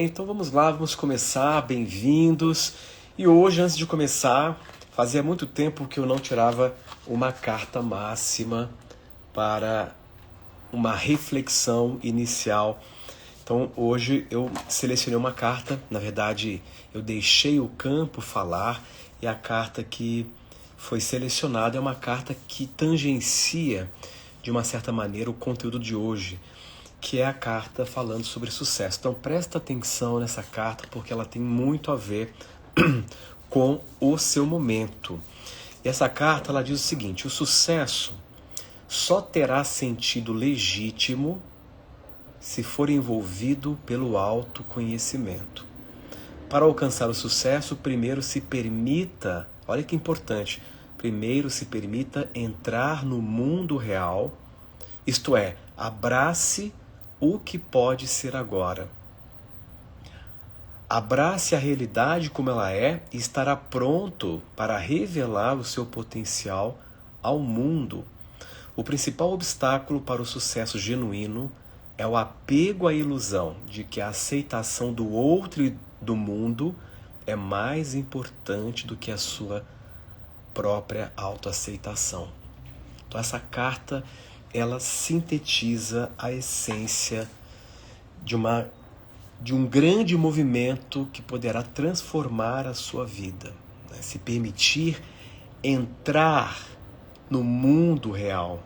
Então vamos lá, vamos começar, bem-vindos. E hoje, antes de começar, fazia muito tempo que eu não tirava uma carta máxima para uma reflexão inicial. Então hoje eu selecionei uma carta, na verdade eu deixei o campo falar, e a carta que foi selecionada é uma carta que tangencia, de uma certa maneira, o conteúdo de hoje, que é a carta falando sobre sucesso. Então presta atenção nessa carta, porque ela tem muito a ver com o seu momento. E essa carta ela diz o seguinte: o sucesso só terá sentido legítimo se for envolvido pelo autoconhecimento. Para alcançar o sucesso, primeiro se permita, olha que importante, primeiro se permita entrar no mundo real, isto é, abrace o que pode ser agora. Abrace a realidade como ela é e estará pronto para revelar o seu potencial ao mundo. O principal obstáculo para o sucesso genuíno é o apego à ilusão de que a aceitação do outro e do mundo é mais importante do que a sua própria autoaceitação. Então essa carta ela sintetiza a essência de um grande movimento que poderá transformar a sua vida, né? Se permitir entrar no mundo real,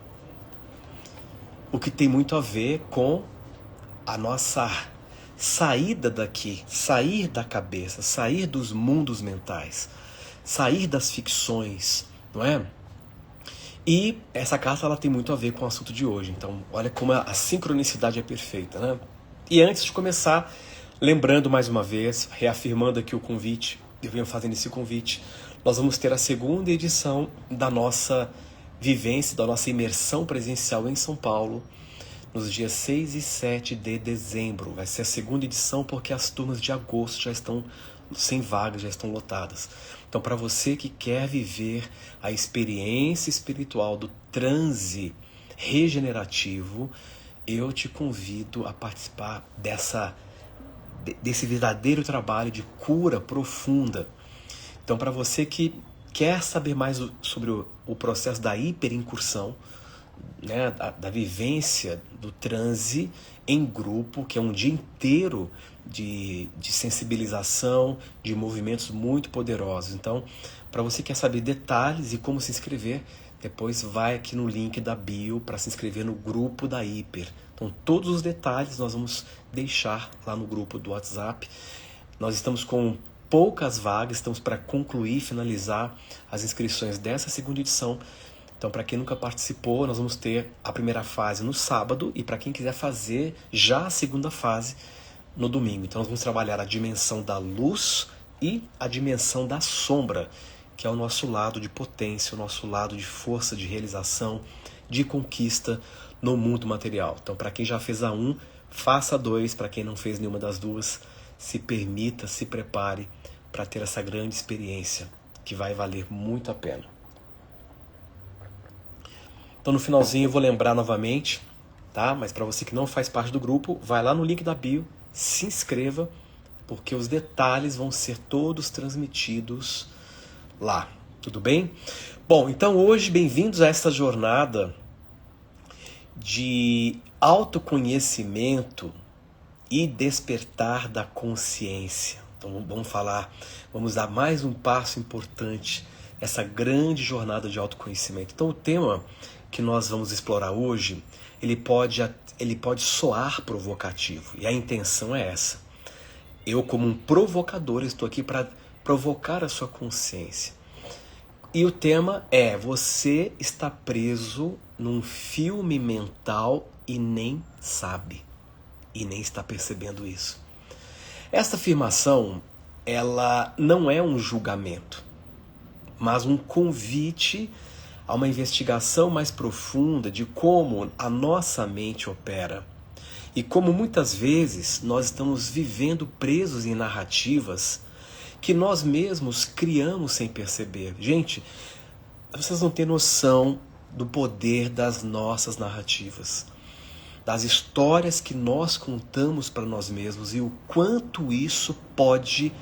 o que tem muito a ver com a nossa saída daqui, sair da cabeça, sair dos mundos mentais, sair das ficções, não é? E essa carta ela tem muito a ver com o assunto de hoje. Então, olha como a sincronicidade é perfeita, né? E antes de começar, lembrando mais uma vez, reafirmando aqui o convite, eu venho fazendo esse convite, nós vamos ter a segunda edição da nossa vivência, da nossa imersão presencial em São Paulo, nos dias 6 e 7 de dezembro. Vai ser a segunda edição porque as turmas de agosto já estão sem vagas, já estão lotadas. Então, para você que quer viver a experiência espiritual do transe regenerativo, eu te convido a participar desse verdadeiro trabalho de cura profunda. Então, para você que quer saber mais sobre o processo da hiperincursão, né, da vivência do transe em grupo, que é um dia inteiro de sensibilização, de movimentos muito poderosos. Então, para você que quer saber detalhes e como se inscrever, depois vai aqui no link da bio para se inscrever no grupo da Hiper. Então, todos os detalhes nós vamos deixar lá no grupo do WhatsApp. Nós estamos com poucas vagas, estamos para concluir, finalizar as inscrições dessa segunda edição. Então, para quem nunca participou, nós vamos ter a primeira fase no sábado, e para quem quiser fazer já a segunda fase no domingo. Então, nós vamos trabalhar a dimensão da luz e a dimensão da sombra, que é o nosso lado de potência, o nosso lado de força, de realização, de conquista no mundo material. Então, para quem já fez a 1, faça a 2. Para quem não fez nenhuma das duas, se permita, se prepare para ter essa grande experiência que vai valer muito a pena. Então no finalzinho eu vou lembrar novamente, tá? Mas para você que não faz parte do grupo, vai lá no link da bio, se inscreva, porque os detalhes vão ser todos transmitidos lá, tudo bem? Bom, então hoje, bem-vindos a essa jornada de autoconhecimento e despertar da consciência. Então vamos dar mais um passo importante, essa grande jornada de autoconhecimento. Então o tema que nós vamos explorar hoje, ele pode soar provocativo, e a intenção é essa. Eu, como um provocador, estou aqui para provocar a sua consciência. E o tema é: você está preso num filme mental e nem sabe, e nem está percebendo isso. Esta afirmação, ela não é um julgamento, mas um convite a uma investigação mais profunda de como a nossa mente opera e como muitas vezes nós estamos vivendo presos em narrativas que nós mesmos criamos sem perceber. Gente, vocês não têm noção do poder das nossas narrativas. das histórias que nós contamos para nós mesmos e o quanto isso pode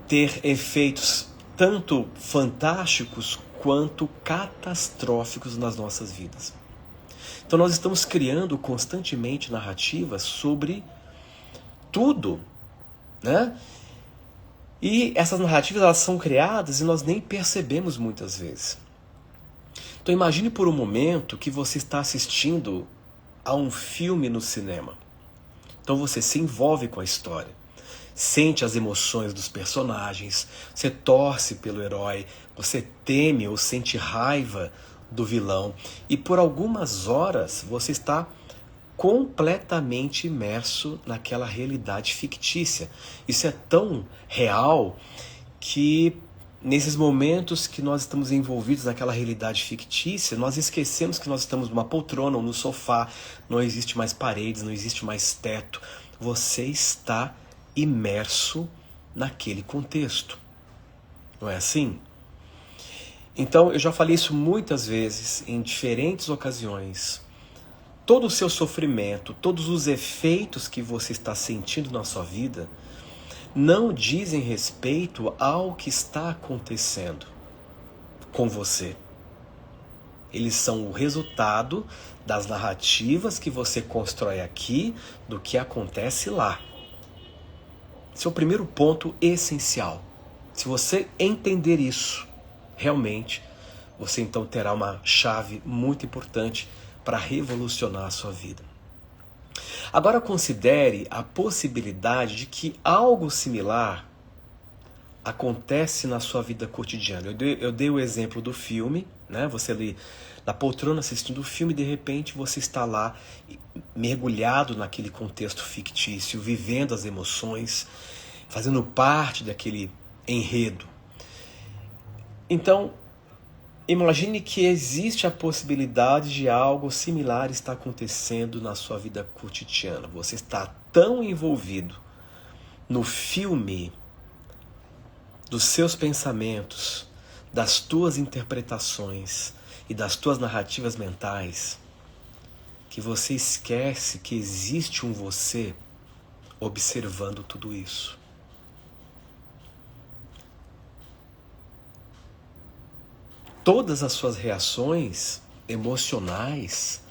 ter efeitos tanto fantásticos quanto catastróficos nas nossas vidas. Então nós estamos criando constantemente narrativas sobre tudo, né? E essas narrativas, elas são criadas e nós nem percebemos muitas vezes. Então imagine por um momento que você está assistindo a um filme no cinema. Então você se envolve com a história, sente as emoções dos personagens, você torce pelo herói, você teme ou sente raiva do vilão e por algumas horas você está completamente imerso naquela realidade fictícia. Isso é tão real que nesses momentos que nós estamos envolvidos naquela realidade fictícia, nós esquecemos que nós estamos numa poltrona ou no sofá, não existe mais paredes, não existe mais teto. Você está imerso naquele contexto. Não é assim? Então, eu já falei isso muitas vezes, em diferentes ocasiões. Todo o seu sofrimento, todos os efeitos que você está sentindo na sua vida, não dizem respeito ao que está acontecendo com você. Eles são o resultado das narrativas que você constrói aqui, do que acontece lá. Esse é o primeiro ponto essencial. Se você entender isso, realmente, você então terá uma chave muito importante para revolucionar a sua vida. Agora considere a possibilidade de que algo similar acontece na sua vida cotidiana. Eu dei o exemplo do filme, né? Você ali na poltrona assistindo o filme, de repente você está lá mergulhado naquele contexto fictício, vivendo as emoções, fazendo parte daquele enredo. Então, imagine que existe a possibilidade de algo similar estar acontecendo na sua vida cotidiana. Você está tão envolvido no filme dos seus pensamentos, das tuas interpretações e das tuas narrativas mentais, que você esquece que existe um você observando tudo isso. Todas as suas reações emocionais,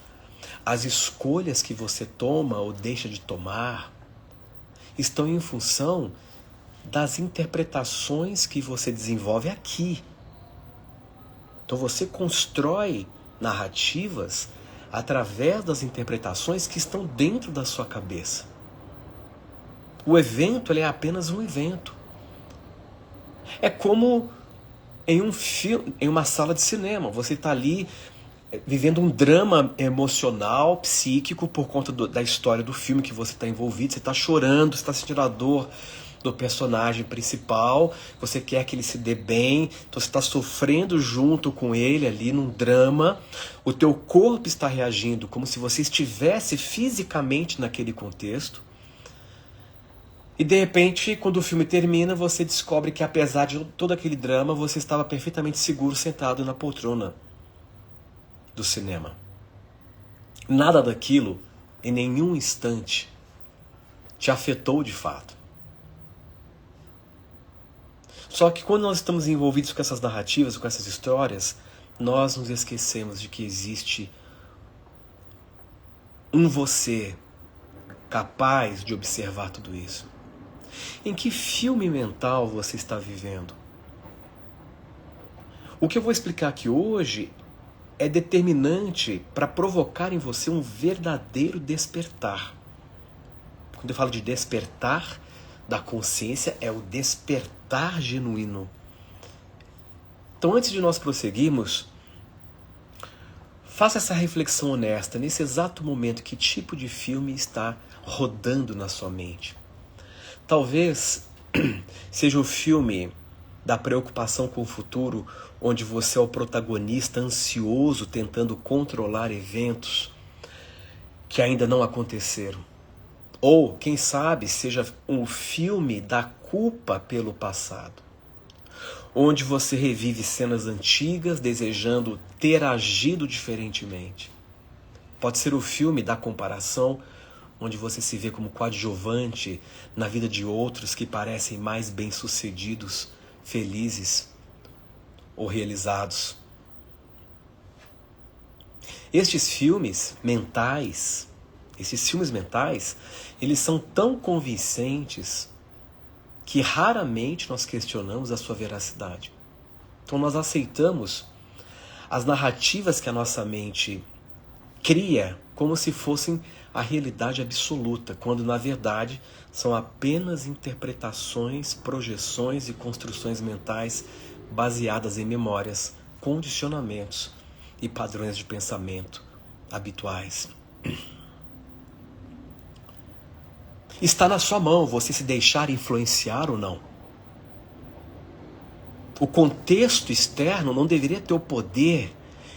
as escolhas que você toma ou deixa de tomar, estão em função das interpretações que você desenvolve aqui. Então você constrói narrativas através das interpretações que estão dentro da sua cabeça. O evento, ele é apenas um evento. É como em um filme, em uma sala de cinema. Você está ali vivendo um drama emocional, psíquico, por conta da história do filme que você está envolvido. Você está chorando, você está sentindo a dor do personagem principal, você quer que ele se dê bem, então você está sofrendo junto com ele ali num drama. O teu corpo está reagindo como se você estivesse fisicamente naquele contexto. E de repente, quando o filme termina, você descobre que apesar de todo aquele drama, você estava perfeitamente seguro sentado na poltrona do cinema. Nada daquilo, em nenhum instante, te afetou de fato. Só que quando nós estamos envolvidos com essas narrativas, com essas histórias, nós nos esquecemos de que existe um você capaz de observar tudo isso. Em que filme mental você está vivendo? O que eu vou explicar aqui hoje é determinante para provocar em você um verdadeiro despertar. Quando eu falo de despertar da consciência, é o despertar genuíno. Então, antes de nós prosseguirmos, faça essa reflexão honesta. Nesse exato momento, que tipo de filme está rodando na sua mente? Talvez seja o filme da preocupação com o futuro, onde você é o protagonista ansioso, tentando controlar eventos que ainda não aconteceram. Ou, quem sabe, seja um filme da culpa pelo passado, onde você revive cenas antigas, desejando ter agido diferentemente. Pode ser o filme da comparação, onde você se vê como coadjuvante na vida de outros que parecem mais bem-sucedidos, felizes ou realizados. Estes filmes mentais, eles são tão convincentes que raramente nós questionamos a sua veracidade. Então nós aceitamos as narrativas que a nossa mente cria como se fossem a realidade absoluta, quando na verdade são apenas interpretações, projeções e construções mentais baseadas em memórias, condicionamentos e padrões de pensamento habituais. Está na sua mão você se deixar influenciar ou não. O contexto externo não deveria ter o poder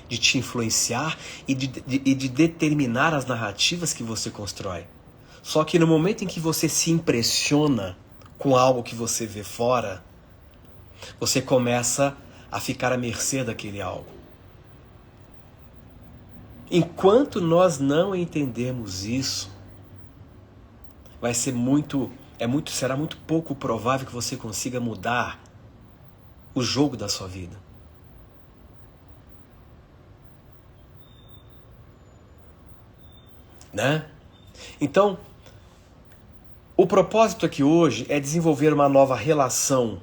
de te influenciar e de determinar as narrativas que você constrói. Só que no momento em que você se impressiona com algo que você vê fora, você começa a ficar à mercê daquele algo. Enquanto nós não entendermos isso, será muito pouco provável que você consiga mudar o jogo da sua vida. Né? Então, o propósito aqui hoje é desenvolver uma nova relação,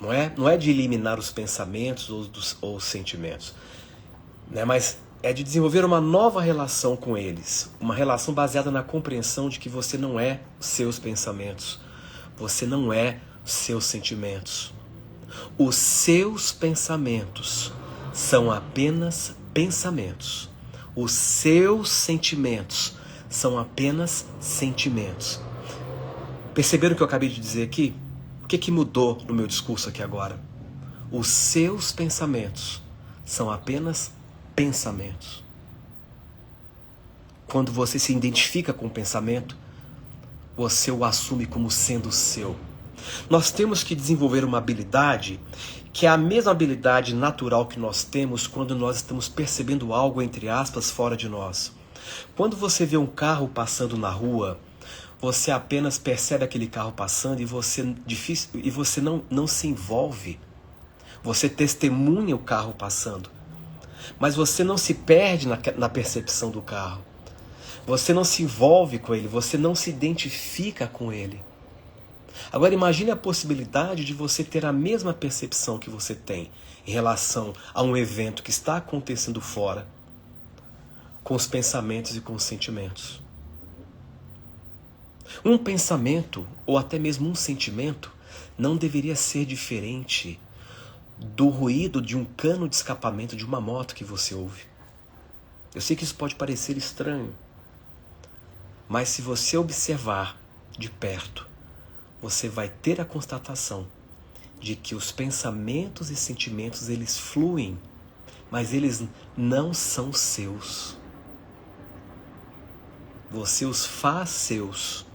não é? Não é de eliminar os pensamentos ou os sentimentos, né? Mas é de desenvolver uma nova relação com eles, uma relação baseada na compreensão de que você não é os seus pensamentos, você não é os seus sentimentos. Os seus pensamentos são apenas pensamentos. Os seus sentimentos são apenas sentimentos. Perceberam o que eu acabei de dizer aqui? O que mudou no meu discurso aqui agora? Os seus pensamentos são apenas pensamentos. Quando você se identifica com o pensamento, você o assume como sendo seu. Nós temos que desenvolver uma habilidade que é a mesma habilidade natural que nós temos quando nós estamos percebendo algo, entre aspas, fora de nós. Quando você vê um carro passando na rua, você apenas percebe aquele carro passando e você não se envolve. Você testemunha o carro passando. Mas você não se perde na percepção do carro. Você não se envolve com ele, você não se identifica com ele. Agora imagine a possibilidade de você ter a mesma percepção que você tem em relação a um evento que está acontecendo fora, com os pensamentos e com os sentimentos. Um pensamento, ou até mesmo um sentimento, não deveria ser diferente do ruído de um cano de escapamento de uma moto que você ouve. Eu sei que isso pode parecer estranho, mas se você observar de perto, você vai ter a constatação de que os pensamentos e sentimentos, eles fluem, mas eles não são seus. Você os faz seus.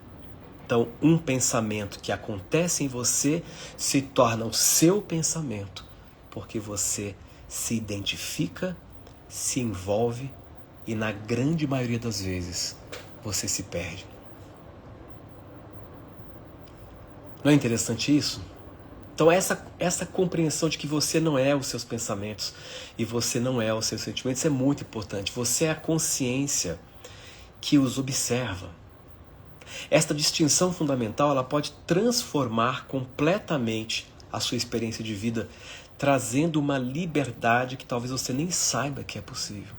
Então, um pensamento que acontece em você se torna o seu pensamento, porque você se identifica, se envolve e, na grande maioria das vezes, você se perde. Não é interessante isso? Então essa compreensão de que você não é os seus pensamentos e você não é os seus sentimentos é muito importante. Você é a consciência que os observa. Esta distinção fundamental, ela pode transformar completamente a sua experiência de vida, trazendo uma liberdade que talvez você nem saiba que é possível.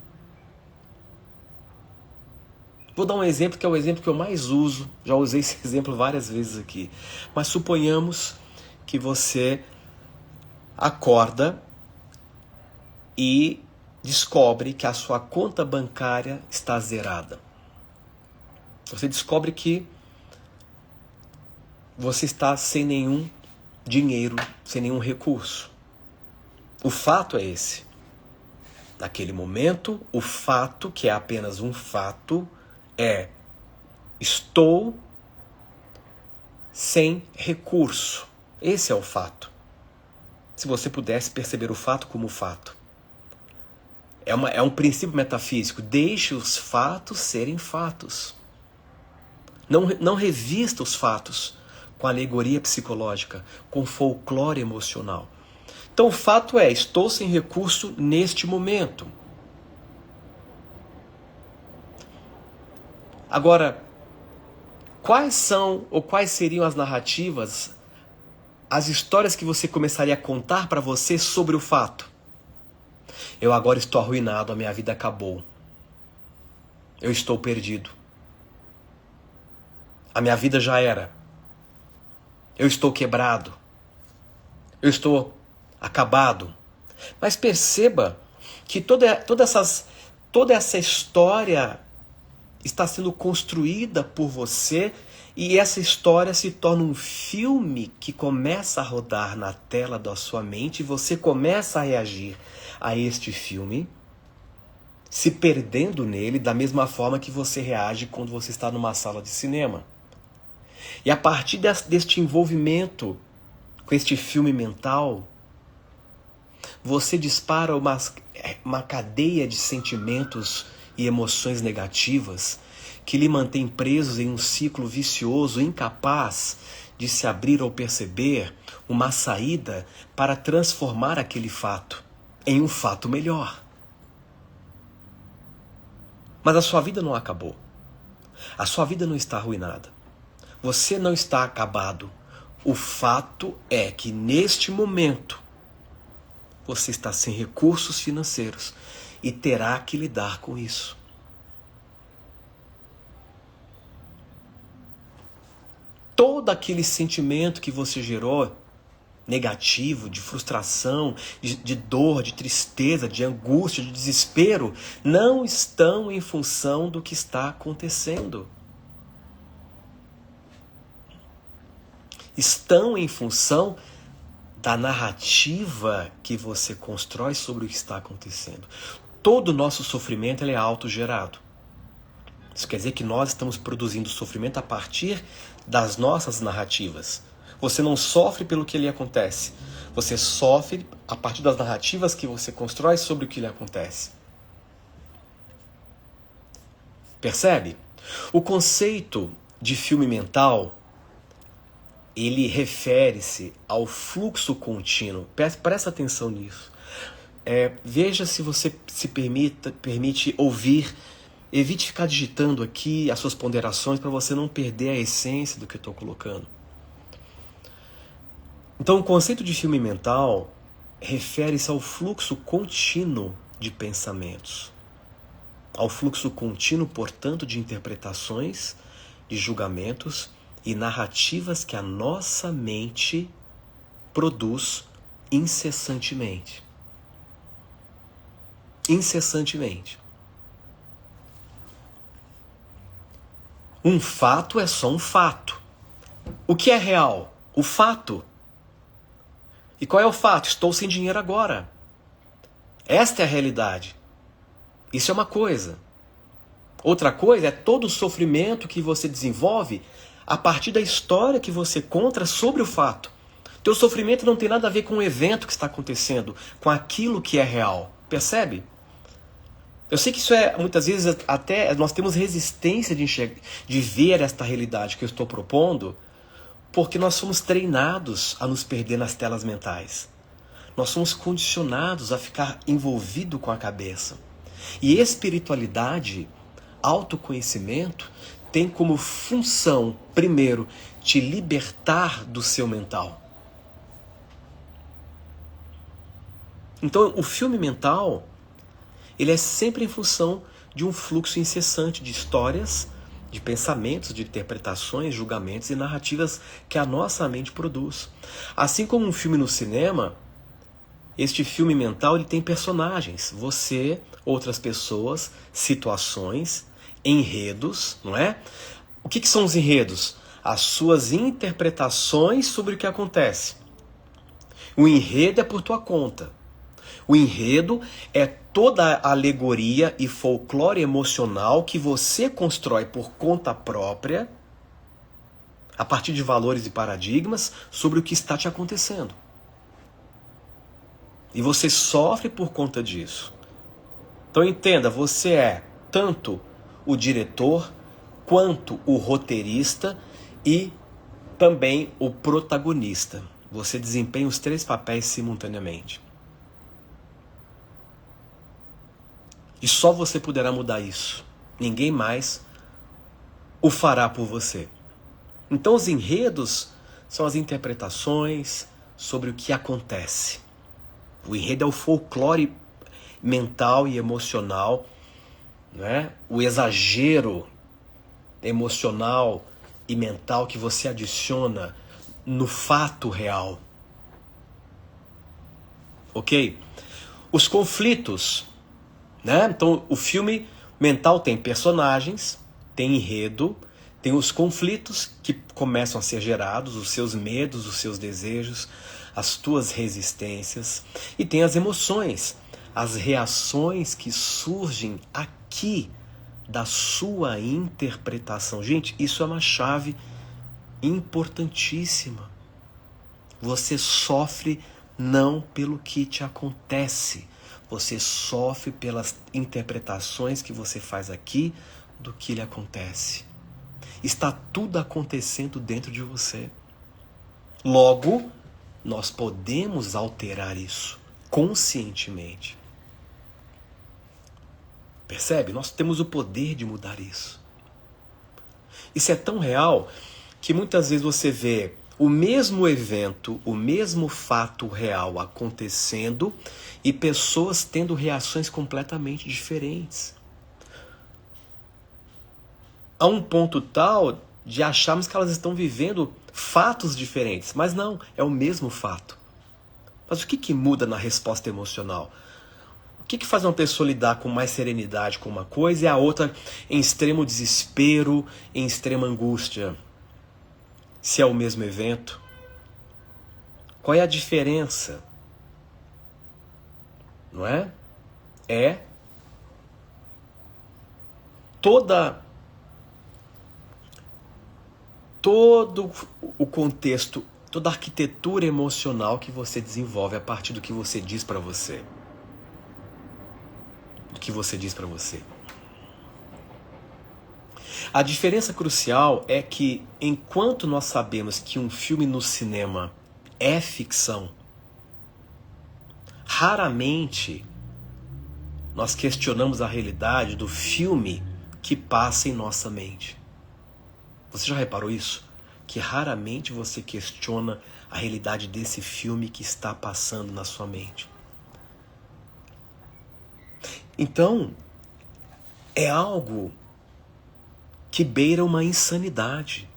Vou dar um exemplo que é o exemplo que eu mais uso, já usei esse exemplo várias vezes aqui. Mas suponhamos que você acorda e descobre que a sua conta bancária está zerada. Você descobre que você está sem nenhum dinheiro, sem nenhum recurso. O fato é esse. Naquele momento, o fato, que é apenas um fato, estou sem recurso. Esse é o fato. Se você pudesse perceber o fato como fato. É um princípio metafísico. Deixe os fatos serem fatos. Não revista os fatos com alegoria psicológica, com folclore emocional. Então o fato é, estou sem recurso neste momento. Agora, quais seriam as narrativas, as histórias que você começaria a contar para você sobre o fato? Eu agora estou arruinado, a minha vida acabou. Eu estou perdido. A minha vida já era. Eu estou quebrado. Eu estou acabado. Mas perceba que toda essa história está sendo construída por você, e essa história se torna um filme que começa a rodar na tela da sua mente, e você começa a reagir a este filme, se perdendo nele da mesma forma que você reage quando você está numa sala de cinema. E a partir deste envolvimento com este filme mental, você dispara uma cadeia de sentimentos e emoções negativas que lhe mantém presos em um ciclo vicioso, incapaz de se abrir ou perceber uma saída para transformar aquele fato em um fato melhor. Mas a sua vida não acabou. A sua vida não está arruinada. Você não está acabado. O fato é que neste momento você está sem recursos financeiros e terá que lidar com isso. Todo aquele sentimento que você gerou, negativo, de frustração, de dor, de tristeza, de angústia, de desespero, não estão em função do que está acontecendo. Estão em função da narrativa que você constrói sobre o que está acontecendo. Todo o nosso sofrimento ele é autogerado. Isso quer dizer que nós estamos produzindo sofrimento a partir das nossas narrativas. Você não sofre pelo que lhe acontece. Você sofre a partir das narrativas que você constrói sobre o que lhe acontece. Percebe? O conceito de filme mental, ele refere-se ao fluxo contínuo. Presta atenção nisso. Veja se você se permite ouvir. Evite ficar digitando aqui as suas ponderações para você não perder a essência do que eu estou colocando. Então, o conceito de filme mental refere-se ao fluxo contínuo de pensamentos. Ao fluxo contínuo, portanto, de interpretações, de julgamentos e narrativas que a nossa mente produz incessantemente. Incessantemente. Um fato é só um fato. O que é real? O fato. E qual é o fato? Estou sem dinheiro agora. Esta é a realidade. Isso é uma coisa. Outra coisa é todo o sofrimento que você desenvolve a partir da história que você conta sobre o fato. Teu sofrimento não tem nada a ver com o evento que está acontecendo, com aquilo que é real. Percebe? Eu sei que isso muitas vezes, até nós temos resistência de ver esta realidade que eu estou propondo, porque nós somos treinados a nos perder nas telas mentais. Nós somos condicionados a ficar envolvido com a cabeça. E espiritualidade, autoconhecimento, tem como função, primeiro, te libertar do seu mental. Então, o filme mental, ele é sempre em função de um fluxo incessante de histórias, de pensamentos, de interpretações, julgamentos e narrativas que a nossa mente produz. Assim como um filme no cinema, este filme mental ele tem personagens. Você, outras pessoas, situações, enredos, não é? O que são os enredos? As suas interpretações sobre o que acontece. O enredo é por tua conta. O enredo é toda a alegoria e folclore emocional que você constrói por conta própria, a partir de valores e paradigmas, sobre o que está te acontecendo. E você sofre por conta disso. Então entenda, você é tanto o diretor, quanto o roteirista e também o protagonista. Você desempenha os 3 papéis simultaneamente. E só você poderá mudar isso. Ninguém mais o fará por você. Então os enredos são as interpretações sobre o que acontece. O enredo é o folclore mental e emocional, né? O exagero emocional e mental que você adiciona no fato real. Ok? Os conflitos, né? Então o filme mental tem personagens, tem enredo, tem os conflitos que começam a ser gerados, os seus medos, os seus desejos, as tuas resistências, e tem as emoções, as reações que surgem aqui da sua interpretação. Gente, isso é uma chave importantíssima. Você sofre não pelo que te acontece, você sofre pelas interpretações que você faz aqui do que lhe acontece. Está tudo acontecendo dentro de você. Logo, nós podemos alterar isso conscientemente. Percebe? Nós temos o poder de mudar isso. Isso é tão real que muitas vezes você vê o mesmo evento, o mesmo fato real acontecendo e pessoas tendo reações completamente diferentes. A um ponto tal de acharmos que elas estão vivendo fatos diferentes, mas não, é o mesmo fato. Mas o que muda na resposta emocional? O que faz uma pessoa lidar com mais serenidade com uma coisa e a outra em extremo desespero, em extrema angústia? Se é o mesmo evento? Qual é a diferença? Não é? É todo o contexto, toda a arquitetura emocional que você desenvolve a partir do que você diz para você. Do que você diz para você. A diferença crucial é que, enquanto nós sabemos que um filme no cinema é ficção, raramente nós questionamos a realidade do filme que passa em nossa mente. Você já reparou isso? Que raramente você questiona a realidade desse filme que está passando na sua mente. Então, é algo que beira uma insanidade.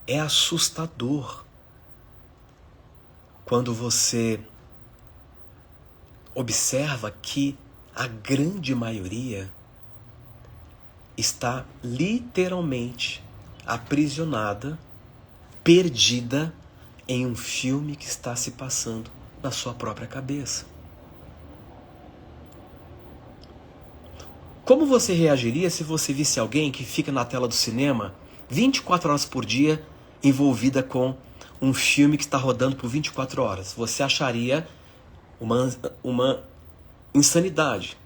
É assustador quando você observa que a grande maioria está literalmente aprisionada, perdida em um filme que está se passando na sua própria cabeça. Como você reagiria se você visse alguém que fica na tela do cinema 24 horas por dia envolvida com um filme que está rodando por 24 horas? Você acharia uma insanidade.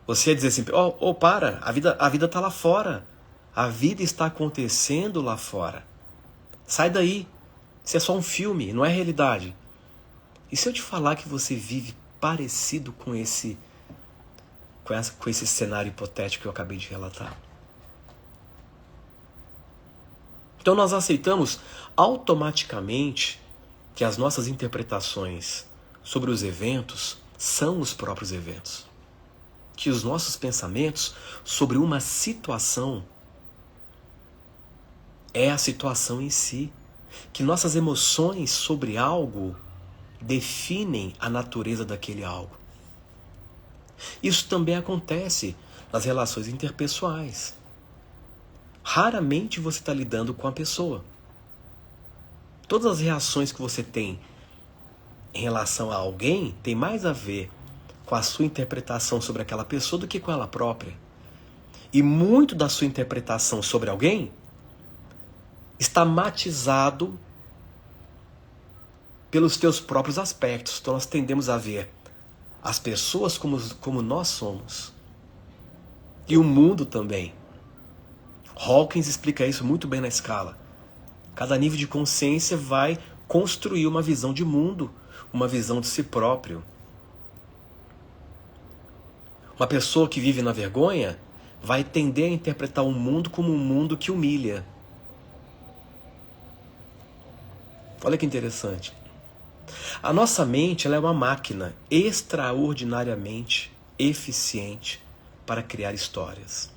Você ia dizer assim, para, a vida está lá fora. A vida está acontecendo lá fora. Sai daí. Isso é só um filme, não é realidade. E se eu te falar que você vive parecido com esse cenário hipotético que eu acabei de relatar? Então nós aceitamos automaticamente que as nossas interpretações sobre os eventos são os próprios eventos. Que os nossos pensamentos sobre uma situação é a situação em si. Que nossas emoções sobre algo definem a natureza daquele algo. Isso também acontece nas relações interpessoais. Raramente você está lidando com a pessoa. Todas as reações que você tem em relação a alguém tem mais a ver com a sua interpretação sobre aquela pessoa do que com ela própria. E muito da sua interpretação sobre alguém está matizado pelos teus próprios aspectos. Então nós tendemos a ver as pessoas como nós somos. E o mundo também. Hawkins explica isso muito bem na escala. Cada nível de consciência vai construir uma visão de mundo, uma visão de si próprio. Uma pessoa que vive na vergonha vai tender a interpretar o mundo como um mundo que humilha. Olha que interessante. A nossa mente, ela é uma máquina extraordinariamente eficiente para criar histórias.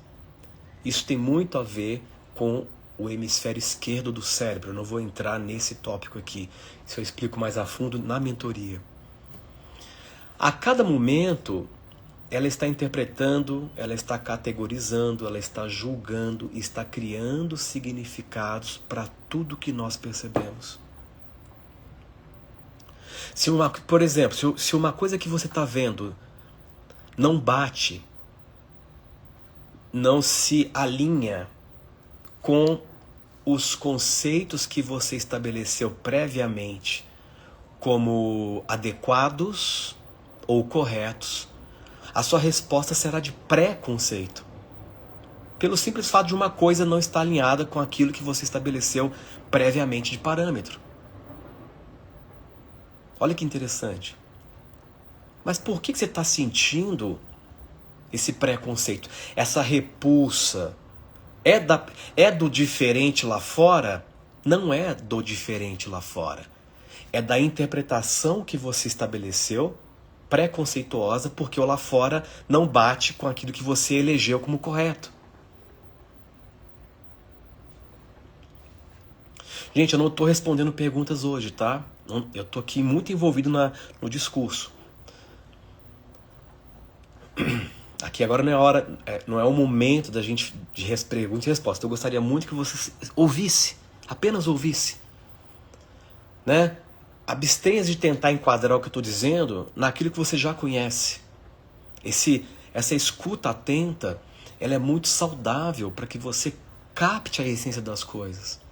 Isso tem muito a ver com o hemisfério esquerdo do cérebro. Eu não vou entrar nesse tópico aqui. Isso eu explico mais a fundo na mentoria. A cada momento, ela está interpretando, ela está categorizando, ela está julgando e está criando significados para tudo que nós percebemos. Por exemplo, se uma coisa que você está vendo não bate, não se alinha com os conceitos que você estabeleceu previamente como adequados ou corretos, a sua resposta será de pré-conceito. Pelo simples fato de uma coisa não estar alinhada com aquilo que você estabeleceu previamente de parâmetro. Olha que interessante. Mas por que você está sentindo esse preconceito? Essa repulsa? É do diferente lá fora? Não é do diferente lá fora. É da interpretação que você estabeleceu, preconceituosa, porque o lá fora não bate com aquilo que você elegeu como correto. Gente, eu não estou respondendo perguntas hoje, tá? Eu estou aqui muito envolvido no discurso. Aqui agora não é hora, não é o momento da gente de pergunta e resposta. Eu gostaria muito que você ouvisse, apenas ouvisse, né? Abstenha-se de tentar enquadrar o que eu estou dizendo naquilo que você já conhece. Essa escuta atenta, ela é muito saudável para que você capte a essência das coisas.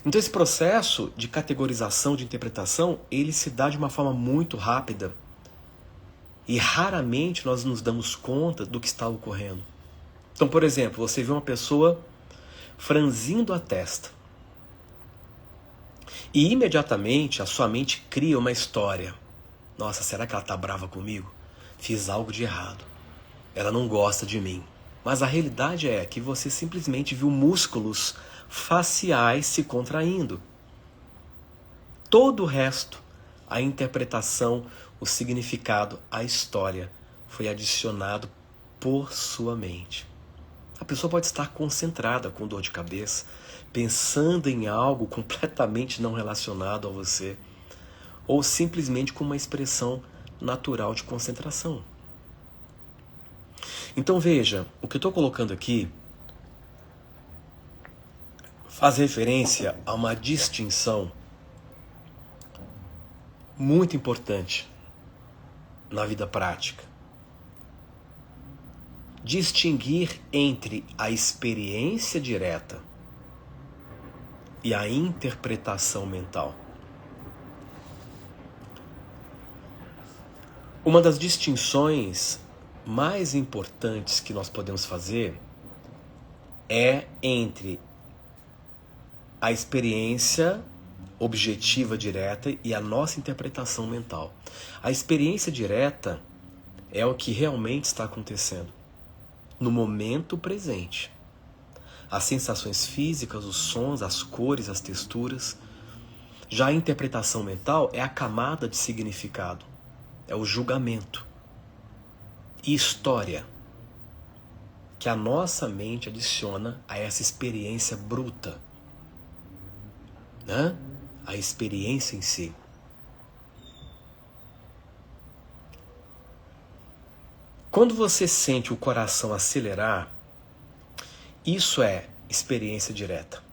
Então esse processo de categorização, de interpretação, ele se dá de uma forma muito rápida. E raramente nós nos damos conta do que está ocorrendo. Então, por exemplo, você vê uma pessoa franzindo a testa. E imediatamente a sua mente cria uma história. Nossa, será que ela está brava comigo? Fiz algo de errado. Ela não gosta de mim. Mas a realidade é que você simplesmente viu músculos faciais se contraindo. Todo o resto, a interpretação, o significado, a história, foi adicionado por sua mente. A pessoa pode estar concentrada com dor de cabeça, pensando em algo completamente não relacionado a você, ou simplesmente com uma expressão natural de concentração. Então veja, o que eu estou colocando aqui faz referência a uma distinção muito importante na vida prática. Distinguir entre a experiência direta e a interpretação mental. Uma das distinções mais importantes que nós podemos fazer é entre a experiência objetiva direta e a nossa interpretação mental. A experiência direta é o que realmente está acontecendo no momento presente. As sensações físicas, os sons, as cores, as texturas. Já a interpretação mental é a camada de significado, é o julgamento e história que a nossa mente adiciona a essa experiência bruta, né? A experiência em si. Quando você sente o coração acelerar, isso é experiência direta.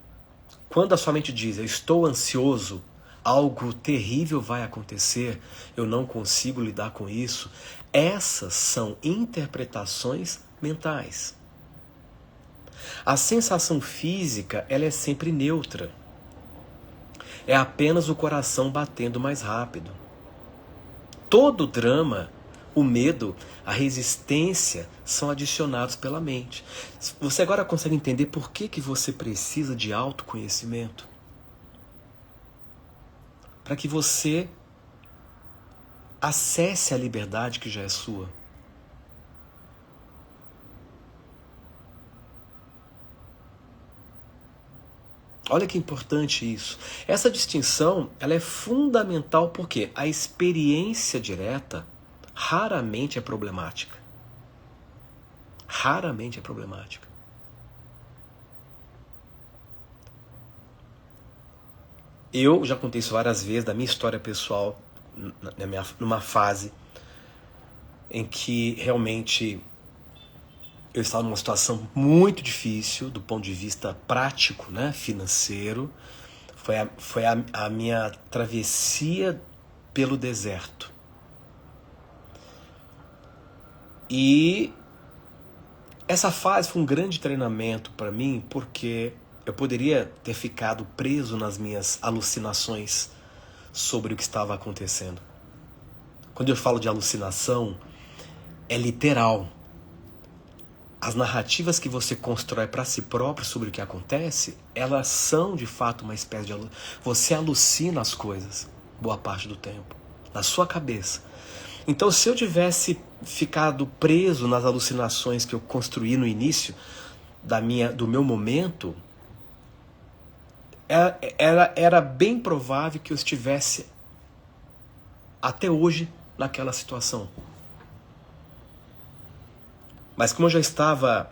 Quando a sua mente diz, eu estou ansioso, algo terrível vai acontecer, eu não consigo lidar com isso, essas são interpretações mentais. A sensação física, ela é sempre neutra. É apenas o coração batendo mais rápido. todo drama, o medo, a resistência são adicionados pela mente. Você agora consegue entender por que você precisa de autoconhecimento? Para que você acesse a liberdade que já é sua. Olha que importante isso. Essa distinção, ela é fundamental porque a experiência direta raramente é problemática. Raramente é problemática. Eu já contei isso várias vezes da minha história pessoal, numa fase em que realmente eu estava numa situação muito difícil do ponto de vista prático, né, financeiro. Foi a minha travessia pelo deserto. E essa fase foi um grande treinamento para mim, porque eu poderia ter ficado preso nas minhas alucinações sobre o que estava acontecendo. Quando eu falo de alucinação, é literal. As narrativas que você constrói para si próprio sobre o que acontece, elas são de fato uma espécie de você alucina as coisas boa parte do tempo, na sua cabeça. Então, se eu tivesse ficado preso nas alucinações que eu construí no início do meu momento, era bem provável que eu estivesse até hoje naquela situação. Mas como eu já estava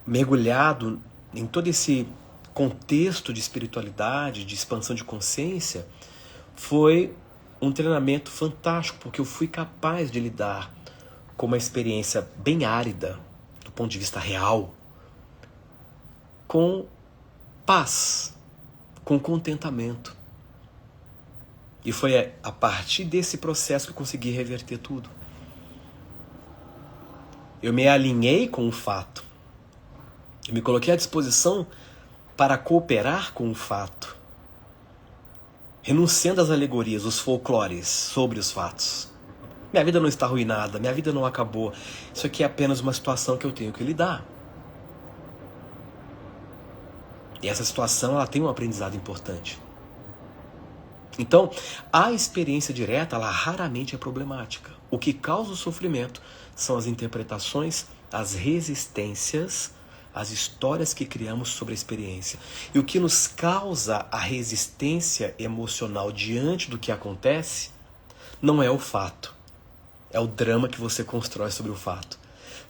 mergulhado em todo esse contexto de espiritualidade, de expansão de consciência, foi um treinamento fantástico, porque eu fui capaz de lidar com uma experiência bem árida, do ponto de vista real, com paz, com contentamento. E foi a partir desse processo que eu consegui reverter tudo. Eu me alinhei com o fato. Eu me coloquei à disposição para cooperar com o fato, renunciando às alegorias, os folclores sobre os fatos. Minha vida não está arruinada, minha vida não acabou. Isso aqui é apenas uma situação que eu tenho que lidar. E essa situação, ela tem um aprendizado importante. Então, a experiência direta, ela raramente é problemática. O que causa o sofrimento são as interpretações, as resistências, as histórias que criamos sobre a experiência. E o que nos causa a resistência emocional diante do que acontece não é o fato. É o drama que você constrói sobre o fato.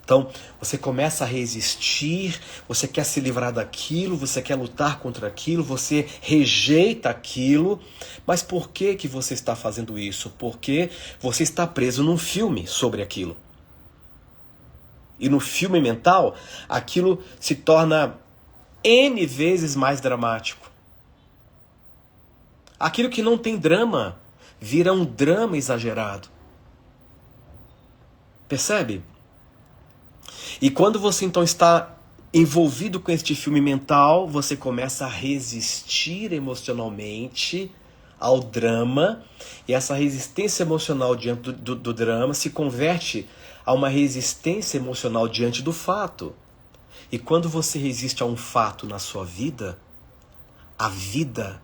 Então, você começa a resistir, você quer se livrar daquilo, você quer lutar contra aquilo, você rejeita aquilo. Mas por que você está fazendo isso? Porque você está preso num filme sobre aquilo. E no filme mental, aquilo se torna N vezes mais dramático. Aquilo que não tem drama vira um drama exagerado. Percebe? E quando você então está envolvido com este filme mental, você começa a resistir emocionalmente ao drama, e essa resistência emocional diante do drama se converte a uma resistência emocional diante do fato. E quando você resiste a um fato na sua vida, a vida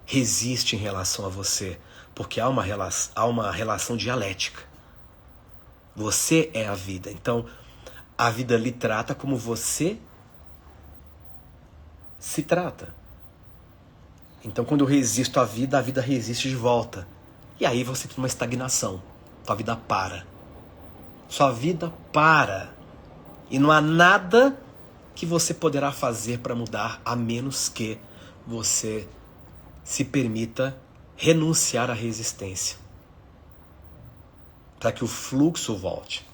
resiste em relação a você, porque há uma relação dialética. Você é a vida. Então, a vida lhe trata como você se trata. Então, quando eu resisto à vida, a vida resiste de volta. E aí você tem uma estagnação. Sua vida para. Sua vida para. E não há nada que você poderá fazer para mudar, a menos que você se permita renunciar à resistência, para que o fluxo volte.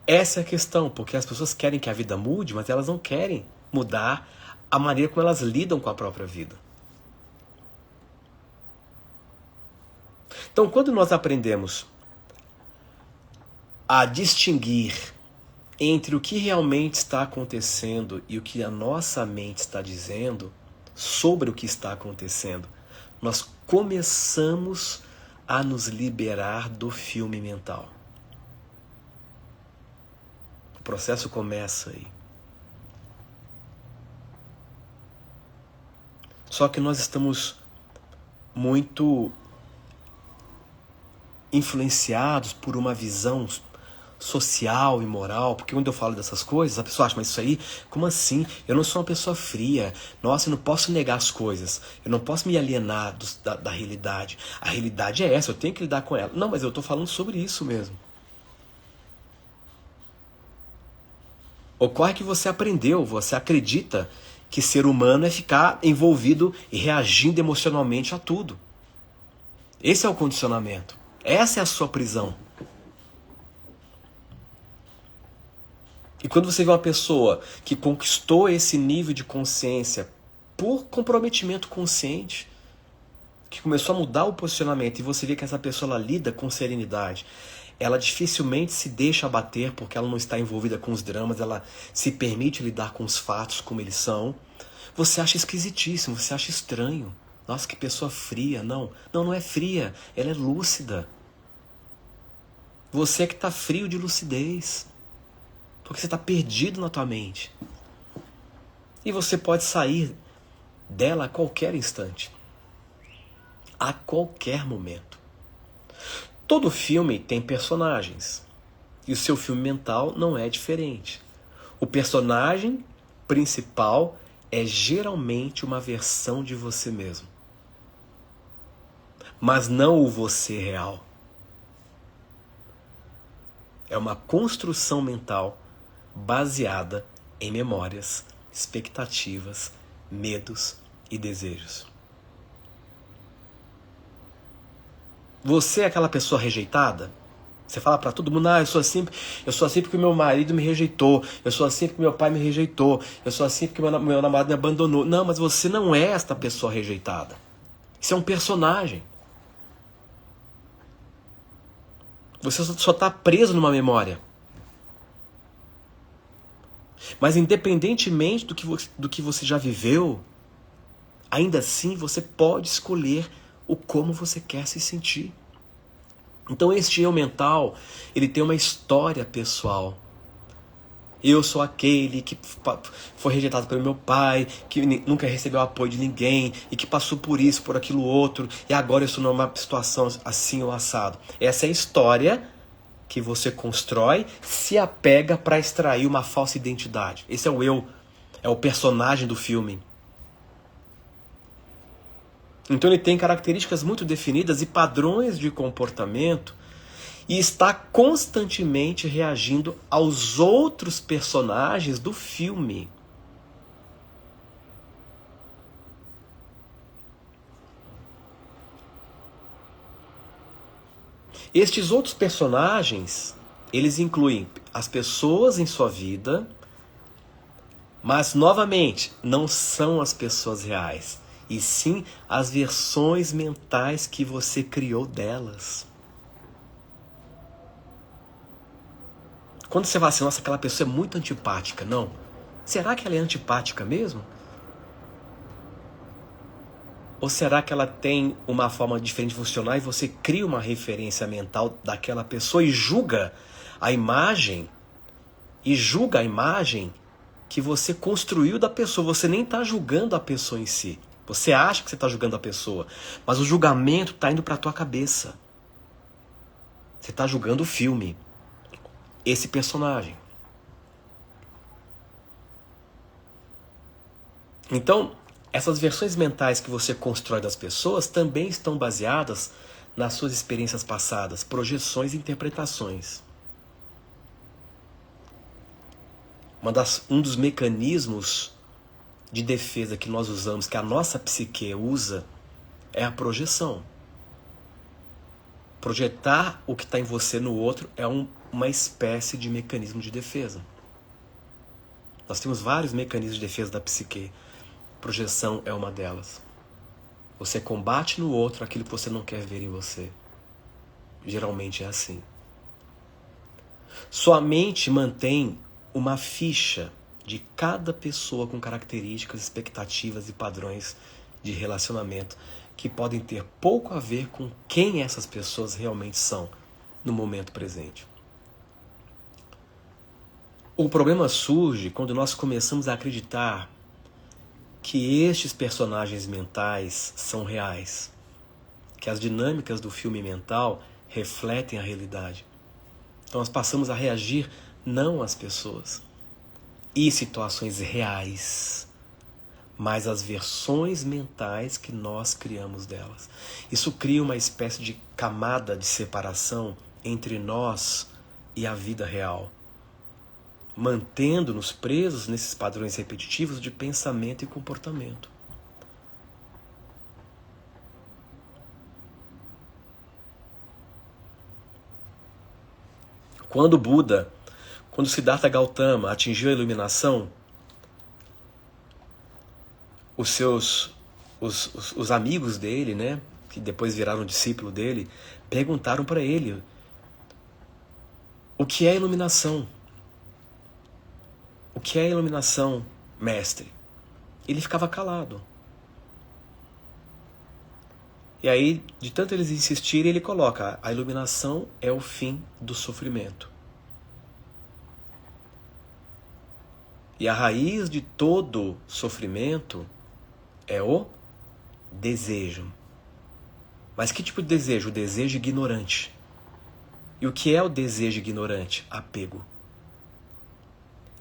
Essa é a questão, porque as pessoas querem que a vida mude, mas elas não querem mudar a maneira como elas lidam com a própria vida. Então, quando nós aprendemos a distinguir entre o que realmente está acontecendo e o que a nossa mente está dizendo, sobre o que está acontecendo. Nós começamos a nos liberar do filme mental. O processo começa aí. Só que nós estamos muito influenciados por uma visão social e moral, porque quando eu falo dessas coisas, a pessoa acha, mas isso aí, como assim? Eu não sou uma pessoa fria. Nossa, eu não posso negar as coisas. Eu não posso me alienar da realidade. A realidade é essa, eu tenho que lidar com ela. Não, mas eu estou falando sobre isso mesmo. Ocorre que você aprendeu, você acredita que ser humano é ficar envolvido e reagindo emocionalmente a tudo. Esse é o condicionamento. Essa é a sua prisão. E quando você vê uma pessoa que conquistou esse nível de consciência por comprometimento consciente, que começou a mudar o posicionamento, e você vê que essa pessoa ela lida com serenidade, ela dificilmente se deixa abater porque ela não está envolvida com os dramas, ela se permite lidar com os fatos como eles são, você acha esquisitíssimo, você acha estranho. Nossa, que pessoa fria. Não, não é fria, ela é lúcida. Você é que está frio de lucidez. Porque você está perdido na tua mente. E você pode sair dela a qualquer instante. A qualquer momento. Todo filme tem personagens. E o seu filme mental não é diferente. O personagem principal é geralmente uma versão de você mesmo. Mas não o você real. É uma construção mental baseada em memórias, expectativas, medos e desejos. Você é aquela pessoa rejeitada? Você fala pra todo mundo, eu sou assim porque meu marido me rejeitou, eu sou assim porque meu pai me rejeitou, eu sou assim porque meu namorado me abandonou. Não, mas você não é esta pessoa rejeitada. Isso é um personagem. Você só está preso numa memória. Mas independentemente do que você já viveu, ainda assim você pode escolher o como você quer se sentir. Então este eu mental, ele tem uma história pessoal. Eu sou aquele que foi rejeitado pelo meu pai, que nunca recebeu apoio de ninguém, e que passou por isso, por aquilo outro, e agora eu estou numa situação assim ou assado. Essa é a história que você constrói, se apega para extrair uma falsa identidade. Esse é o eu, é o personagem do filme. Então ele tem características muito definidas e padrões de comportamento e está constantemente reagindo aos outros personagens do filme. Estes outros personagens, eles incluem as pessoas em sua vida, mas, novamente, não são as pessoas reais, e sim as versões mentais que você criou delas. Quando você fala assim, nossa, aquela pessoa é muito antipática, não. Será que ela é antipática mesmo? Ou será que ela tem uma forma diferente de funcionar e você cria uma referência mental daquela pessoa e julga a imagem que você construiu da pessoa? Você nem está julgando a pessoa em si. Você acha que você está julgando a pessoa, mas o julgamento está indo para a tua cabeça. Você está julgando o filme, esse personagem. Então, essas versões mentais que você constrói das pessoas também estão baseadas nas suas experiências passadas, projeções e interpretações. Um dos mecanismos de defesa que nós usamos, que a nossa psique usa, é a projeção. Projetar o que está em você no outro é uma espécie de mecanismo de defesa. Nós temos vários mecanismos de defesa da psique. Projeção é uma delas. Você combate no outro aquilo que você não quer ver em você. Geralmente é assim. Sua mente mantém uma ficha de cada pessoa com características, expectativas e padrões de relacionamento que podem ter pouco a ver com quem essas pessoas realmente são no momento presente. O problema surge quando nós começamos a acreditar que estes personagens mentais são reais, que as dinâmicas do filme mental refletem a realidade. Então nós passamos a reagir não às pessoas e situações reais, mas às versões mentais que nós criamos delas. Isso cria uma espécie de camada de separação entre nós e a vida real, mantendo-nos presos nesses padrões repetitivos de pensamento e comportamento. Quando Siddhartha Gautama atingiu a iluminação, os amigos dele, né, que depois viraram discípulo dele, perguntaram para ele o que é iluminação? O que é iluminação, mestre? Ele ficava calado. E aí, de tanto eles insistirem, ele coloca: a iluminação é o fim do sofrimento. E a raiz de todo sofrimento é o desejo. Mas que tipo de desejo? O desejo ignorante. E o que é o desejo ignorante? Apego.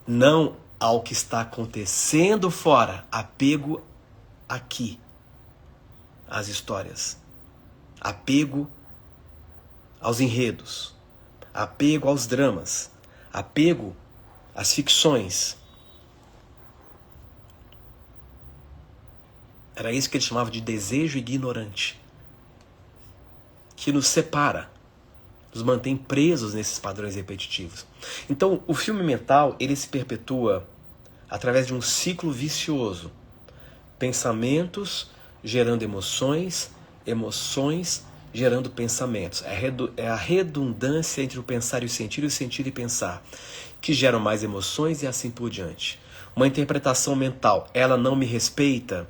Não ao que está acontecendo fora, apego aqui. Às histórias. Apego aos enredos. Apego aos dramas. Apego às ficções. Era isso que ele chamava de desejo ignorante, que nos separa, nos mantém presos nesses padrões repetitivos. Então, o filme mental, ele se perpetua através de um ciclo vicioso. Pensamentos gerando emoções, emoções gerando pensamentos. É a redundância entre o pensar e o sentir e pensar, que geram mais emoções e assim por diante. Uma interpretação mental, ela não me respeita,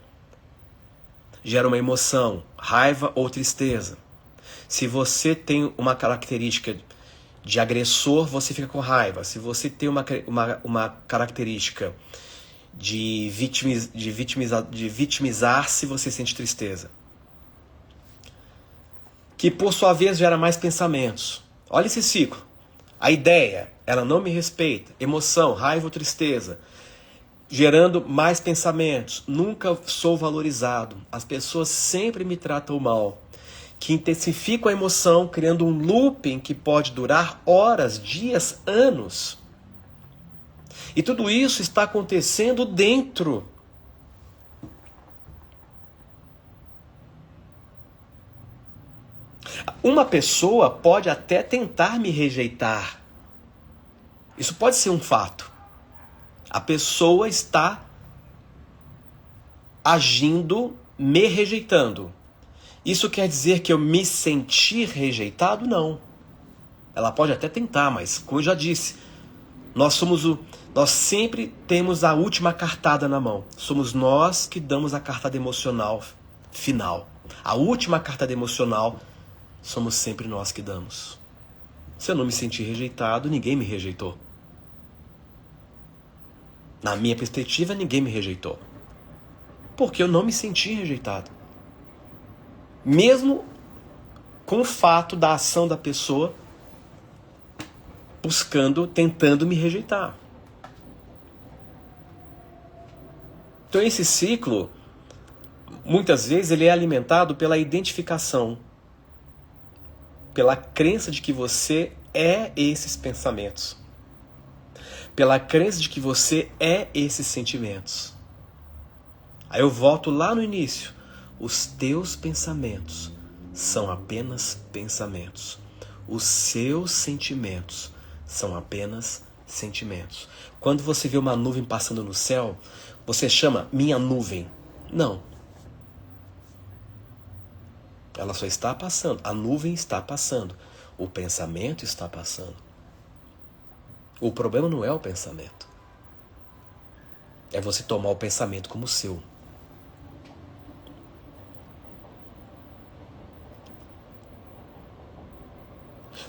gera uma emoção, raiva ou tristeza. Se você tem uma característica de agressor, você fica com raiva. Se você tem uma característica de vitimizar-se, você sente tristeza. Que por sua vez gera mais pensamentos. Olha esse ciclo. A ideia, ela não me respeita. Emoção, raiva ou tristeza. Gerando mais pensamentos. Nunca sou valorizado. As pessoas sempre me tratam mal. Que intensificam a emoção, criando um looping que pode durar horas, dias, anos. E tudo isso está acontecendo dentro. Uma pessoa pode até tentar me rejeitar. Isso pode ser um fato. A pessoa está agindo, me rejeitando. Isso quer dizer que eu me sentir rejeitado? Não. Ela pode até tentar, mas como eu já disse, nós sempre temos a última cartada na mão. Somos nós que damos a cartada emocional final. A última cartada emocional somos sempre nós que damos. Se eu não me sentir rejeitado, ninguém me rejeitou. Na minha perspectiva, ninguém me rejeitou. Porque eu não me senti rejeitado. Mesmo com o fato da ação da pessoa tentando me rejeitar. Então esse ciclo, muitas vezes, ele é alimentado pela identificação, pela crença de que você é esses pensamentos, pela crença de que você é esses sentimentos. Aí eu volto lá no início. Os teus pensamentos são apenas pensamentos. Os seus sentimentos são apenas sentimentos. Quando você vê uma nuvem passando no céu, você chama minha nuvem. Não. Ela só está passando. A nuvem está passando. O pensamento está passando. O problema não é o pensamento. É você tomar o pensamento como seu.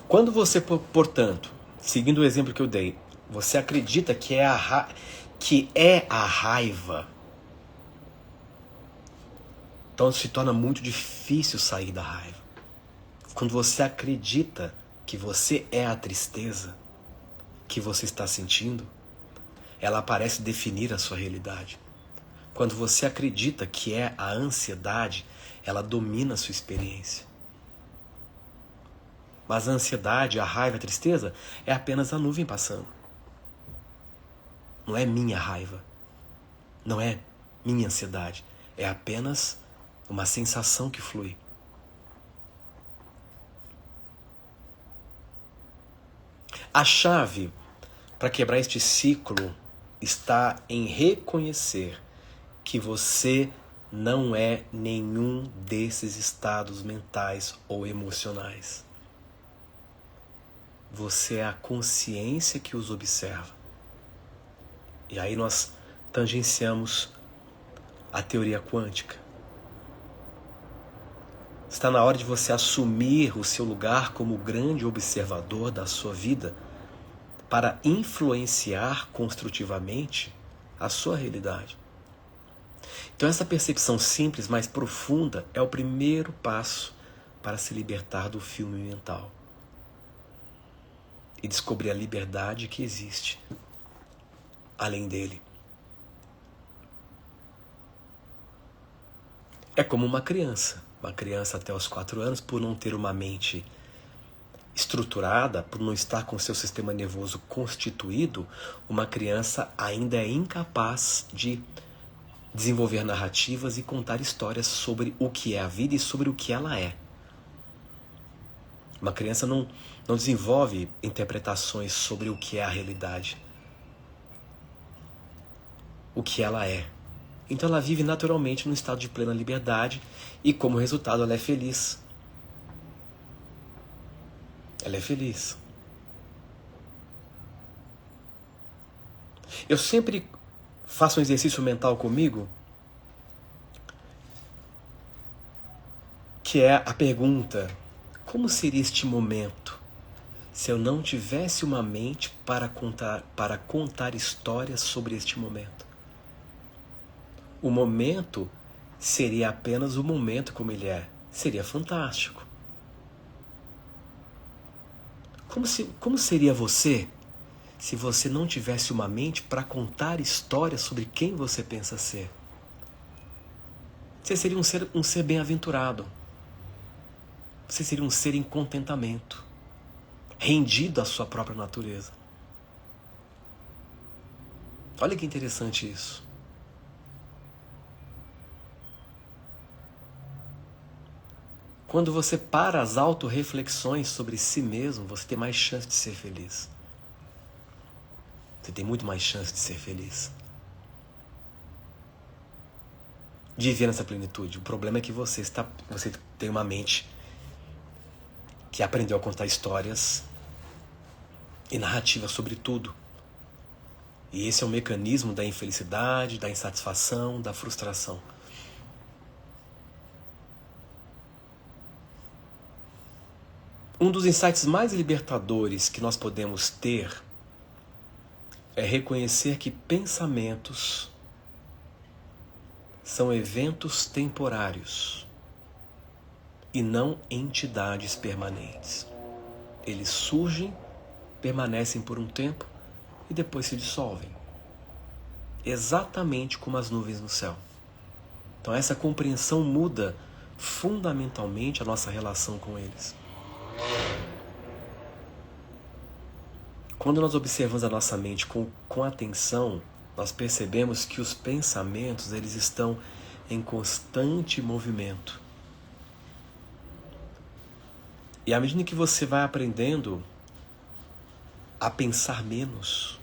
Quando você, portanto, seguindo o exemplo que eu dei, você acredita que é a raiva, então se torna muito difícil sair da raiva. Quando você acredita que você é a tristeza que você está sentindo, ela parece definir a sua realidade. Quando você acredita que é a ansiedade, ela domina a sua experiência. Mas a ansiedade, a raiva, a tristeza é apenas a nuvem passando. Não é minha raiva. Não é minha ansiedade. É apenas uma sensação que flui. A chave para quebrar este ciclo está em reconhecer que você não é nenhum desses estados mentais ou emocionais. Você é a consciência que os observa. E aí nós tangenciamos a teoria quântica. Está na hora de você assumir o seu lugar como grande observador da sua vida para influenciar construtivamente a sua realidade. Então essa percepção simples, mais profunda, é o primeiro passo para se libertar do filme mental e descobrir a liberdade que existe além dele. É como uma criança até os 4 anos, por não ter uma mente estruturada, por não estar com seu sistema nervoso constituído, uma criança ainda é incapaz de desenvolver narrativas e contar histórias sobre o que é a vida e sobre o que ela é. Uma criança não desenvolve interpretações sobre o que é a realidade, o que ela é. Então ela vive naturalmente num estado de plena liberdade e, como resultado, ela é feliz. Ela é feliz. Eu sempre faço um exercício mental comigo, que é a pergunta: como seria este momento se eu não tivesse uma mente para contar histórias sobre este momento? O momento seria apenas o momento como ele é. Seria fantástico. Como seria você se você não tivesse uma mente para contar histórias sobre quem você pensa ser? Você seria um ser bem-aventurado. Você seria um ser em contentamento, rendido à sua própria natureza. Olha que interessante isso. Quando você para as autorreflexões sobre si mesmo, você tem mais chance de ser feliz. Você tem muito mais chance de ser feliz. De viver nessa plenitude. O problema é que você tem uma mente que aprendeu a contar histórias e narrativas sobre tudo. E esse é o mecanismo da infelicidade, da insatisfação, da frustração. Um dos insights mais libertadores que nós podemos ter é reconhecer que pensamentos são eventos temporários e não entidades permanentes. Eles surgem, permanecem por um tempo e depois se dissolvem. Exatamente como as nuvens no céu. Então essa compreensão muda fundamentalmente a nossa relação com eles. Quando nós observamos a nossa mente com atenção, nós percebemos que os pensamentos eles estão em constante movimento. E à medida que você vai aprendendo a pensar menos,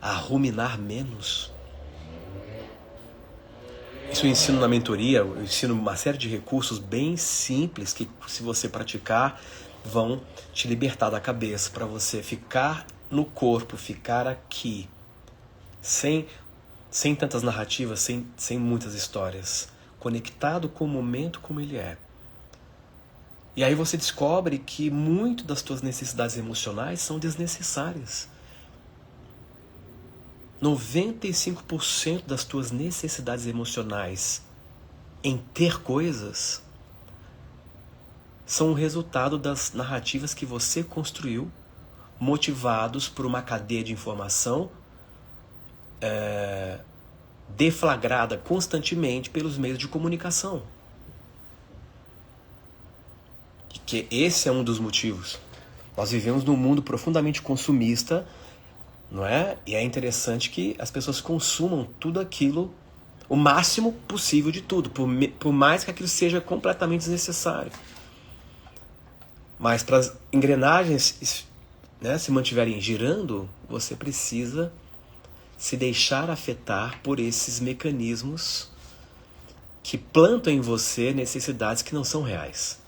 a ruminar menos, isso eu ensino na mentoria, eu ensino uma série de recursos bem simples que, se você praticar, vão te libertar da cabeça, para você ficar no corpo, ficar aqui, sem sem tantas narrativas, sem muitas histórias, conectado com o momento como ele é. E aí você descobre que muito das tuas necessidades emocionais são desnecessárias. 95% das tuas necessidades emocionais em ter coisas são o resultado das narrativas que você construiu, motivados por uma cadeia de informação deflagrada constantemente pelos meios de comunicação. E que esse é um dos motivos. Nós vivemos num mundo profundamente consumista, não é? E é interessante que as pessoas consumam tudo aquilo, o máximo possível de tudo, por mais que aquilo seja completamente desnecessário. Mas para as engrenagens, né, se mantiverem girando, você precisa se deixar afetar por esses mecanismos que plantam em você necessidades que não são reais.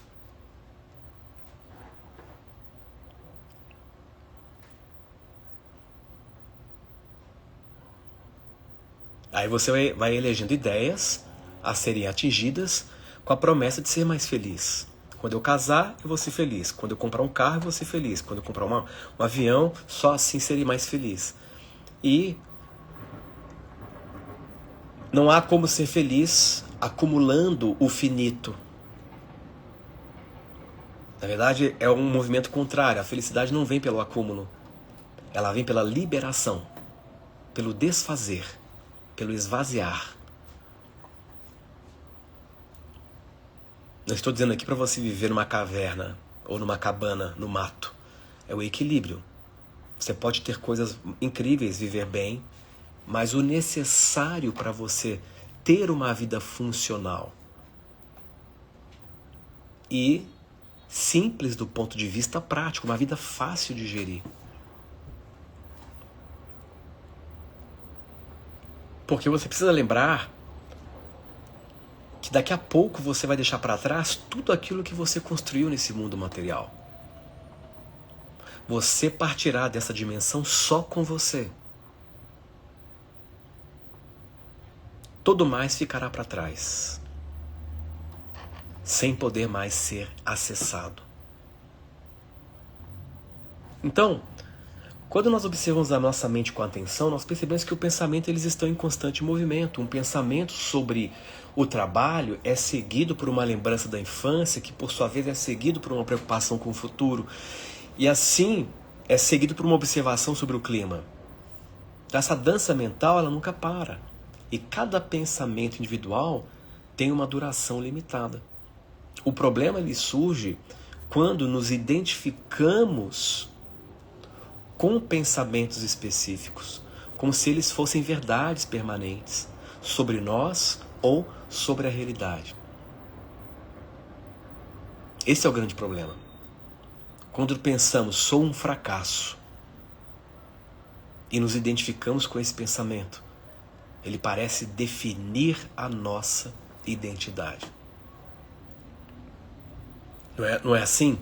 Aí você vai elegendo ideias a serem atingidas com a promessa de ser mais feliz. Quando eu casar, eu vou ser feliz. Quando eu comprar um carro, eu vou ser feliz. Quando eu comprar um avião, só assim serei mais feliz. E não há como ser feliz acumulando o finito. Na verdade, é um movimento contrário. A felicidade não vem pelo acúmulo. Ela vem pela liberação, pelo desfazer, pelo esvaziar. Não estou dizendo aqui para você viver numa caverna ou numa cabana no mato. É o equilíbrio. Você pode ter coisas incríveis, viver bem, mas o necessário para você ter uma vida funcional e simples do ponto de vista prático, uma vida fácil de gerir. Porque você precisa lembrar que daqui a pouco você vai deixar para trás tudo aquilo que você construiu nesse mundo material. Você partirá dessa dimensão só com você. Todo mais ficará para trás, sem poder mais ser acessado. Então, quando nós observamos a nossa mente com atenção, nós percebemos que o pensamento eles estão em constante movimento. Um pensamento sobre o trabalho é seguido por uma lembrança da infância, que por sua vez é seguido por uma preocupação com o futuro. E assim é seguido por uma observação sobre o clima. Essa dança mental ela nunca para. E cada pensamento individual tem uma duração limitada. O problema ele surge quando nos identificamos com pensamentos específicos, como se eles fossem verdades permanentes sobre nós ou sobre a realidade. Esse é o grande problema. Quando pensamos, sou um fracasso, e nos identificamos com esse pensamento, ele parece definir a nossa identidade. Não é assim?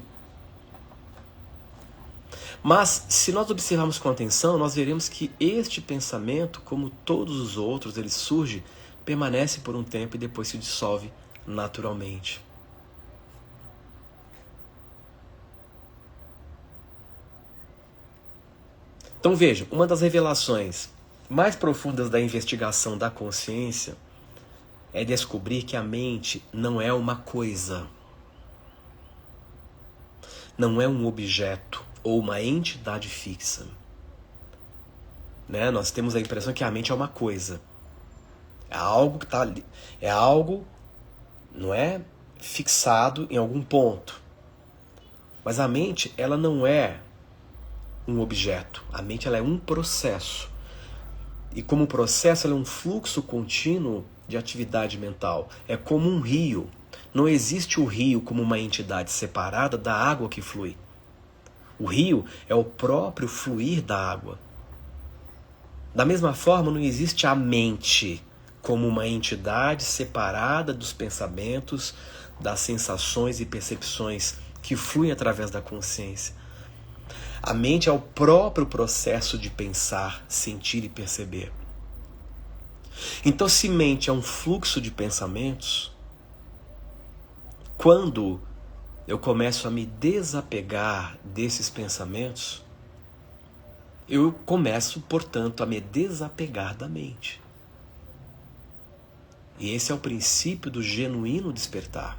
Mas, se nós observarmos com atenção, nós veremos que este pensamento, como todos os outros, ele surge, permanece por um tempo e depois se dissolve naturalmente. Então veja, uma das revelações mais profundas da investigação da consciência é descobrir que a mente não é uma coisa, não é um objeto ou uma entidade fixa. Né? Nós temos a impressão que a mente é uma coisa. É algo que está ali. É algo, não é, fixado em algum ponto. Mas a mente, ela não é um objeto. A mente, ela é um processo. E como processo, ela é um fluxo contínuo de atividade mental. É como um rio. Não existe o rio como uma entidade separada da água que flui. O rio é o próprio fluir da água. Da mesma forma, não existe a mente como uma entidade separada dos pensamentos, das sensações e percepções que fluem através da consciência. A mente é o próprio processo de pensar, sentir e perceber. Então, se mente é um fluxo de pensamentos, quando eu começo a me desapegar desses pensamentos, eu começo, portanto, a me desapegar da mente. E esse é o princípio do genuíno despertar.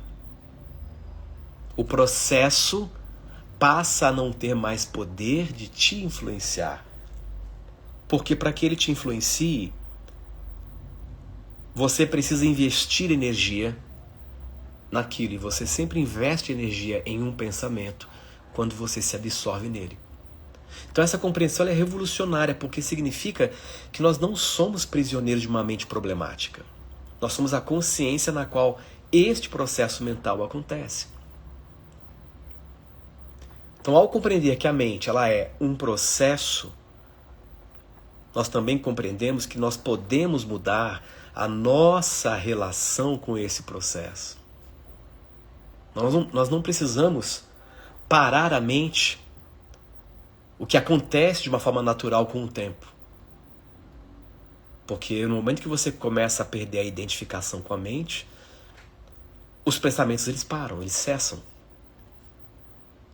O processo passa a não ter mais poder de te influenciar. Porque para que ele te influencie, você precisa investir energia naquilo. E você sempre investe energia em um pensamento quando você se absorve nele. Então essa compreensão é revolucionária, porque significa que nós não somos prisioneiros de uma mente problemática. Nós somos a consciência na qual este processo mental acontece. Então, ao compreender que a mente ela é um processo, nós também compreendemos que nós podemos mudar a nossa relação com esse processo. Nós não precisamos parar a mente, o que acontece de uma forma natural com o tempo. Porque no momento que você começa a perder a identificação com a mente, os pensamentos eles param, eles cessam.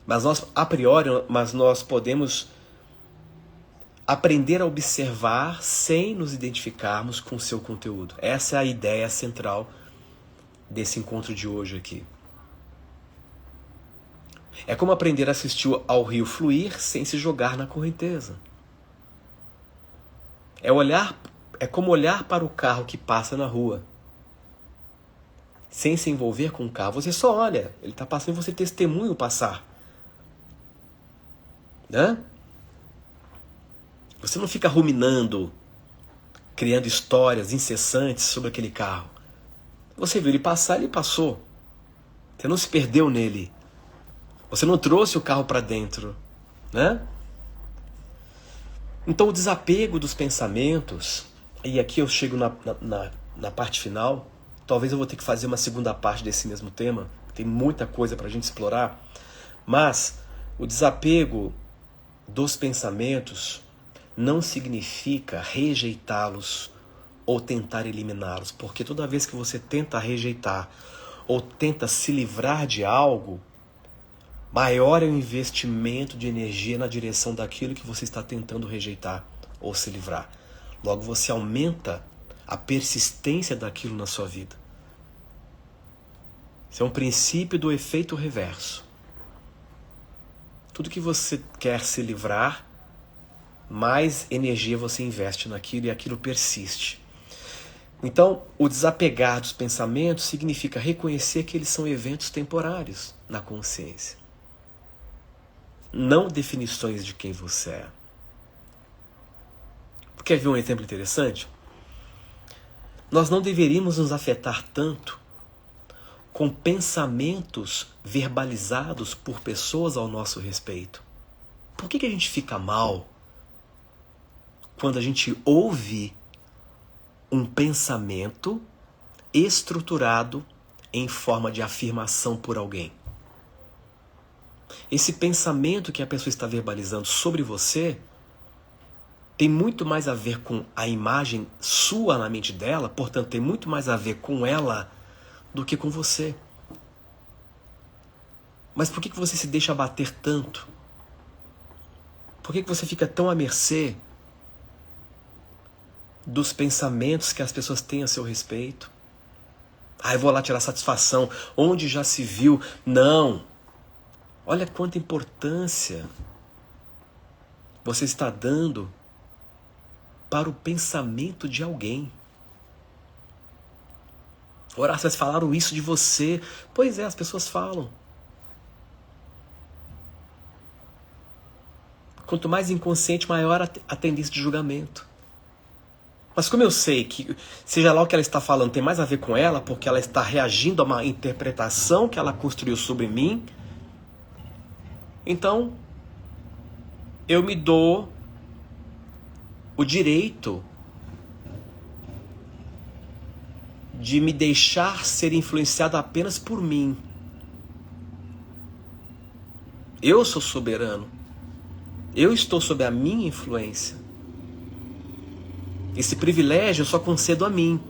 Mas nós, a priori, nós podemos aprender a observar sem nos identificarmos com o seu conteúdo. Essa é a ideia central desse encontro de hoje aqui. É como aprender a assistir ao rio fluir sem se jogar na correnteza. É como olhar para o carro que passa na rua, sem se envolver com o carro. Você só olha, ele está passando e você testemunha o passar. Né? Você não fica ruminando, criando histórias incessantes sobre aquele carro. Você viu ele passar, ele passou. Você não se perdeu nele. Você não trouxe o carro para dentro. Né? Então o desapego dos pensamentos, e aqui eu chego na parte final, talvez eu vou ter que fazer uma segunda parte desse mesmo tema, tem muita coisa para a gente explorar, mas o desapego dos pensamentos não significa rejeitá-los ou tentar eliminá-los, porque toda vez que você tenta rejeitar ou tenta se livrar de algo, maior é o investimento de energia na direção daquilo que você está tentando rejeitar ou se livrar. Logo você aumenta a persistência daquilo na sua vida. Esse é um princípio do efeito reverso. Tudo que você quer se livrar, mais energia você investe naquilo e aquilo persiste. Então, o desapegar dos pensamentos significa reconhecer que eles são eventos temporários na consciência. Não definições de quem você é. Quer ver um exemplo interessante? Nós não deveríamos nos afetar tanto com pensamentos verbalizados por pessoas ao nosso respeito. Por que a gente fica mal quando a gente ouve um pensamento estruturado em forma de afirmação por alguém? Esse pensamento que a pessoa está verbalizando sobre você tem muito mais a ver com a imagem sua na mente dela, portanto tem muito mais a ver com ela do que com você. Mas por que você se deixa abater tanto? Por que você fica tão à mercê dos pensamentos que as pessoas têm a seu respeito? Eu vou lá tirar satisfação. Onde já se viu? Não. Olha quanta importância você está dando para o pensamento de alguém. Ora, vocês falaram isso de você. Pois é, as pessoas falam. Quanto mais inconsciente, maior a tendência de julgamento. Mas como eu sei que, seja lá o que ela está falando, tem mais a ver com ela, porque ela está reagindo a uma interpretação que ela construiu sobre mim, então eu me dou o direito de me deixar ser influenciado apenas por mim. Eu sou soberano. Eu estou sob a minha influência. Esse privilégio eu só concedo a mim.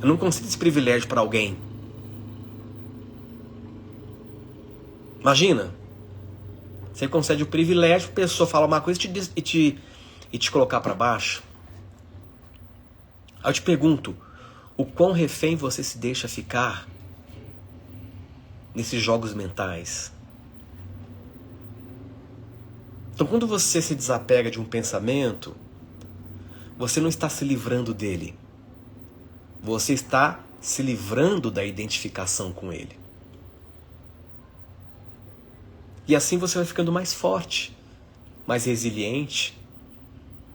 Eu não concedo esse privilégio para alguém. Imagina, você concede o privilégio, a pessoa fala uma coisa e te colocar para baixo. Aí eu te pergunto, o quão refém você se deixa ficar nesses jogos mentais? Então, quando você se desapega de um pensamento, você não está se livrando dele. Você está se livrando da identificação com ele. E assim você vai ficando mais forte, mais resiliente,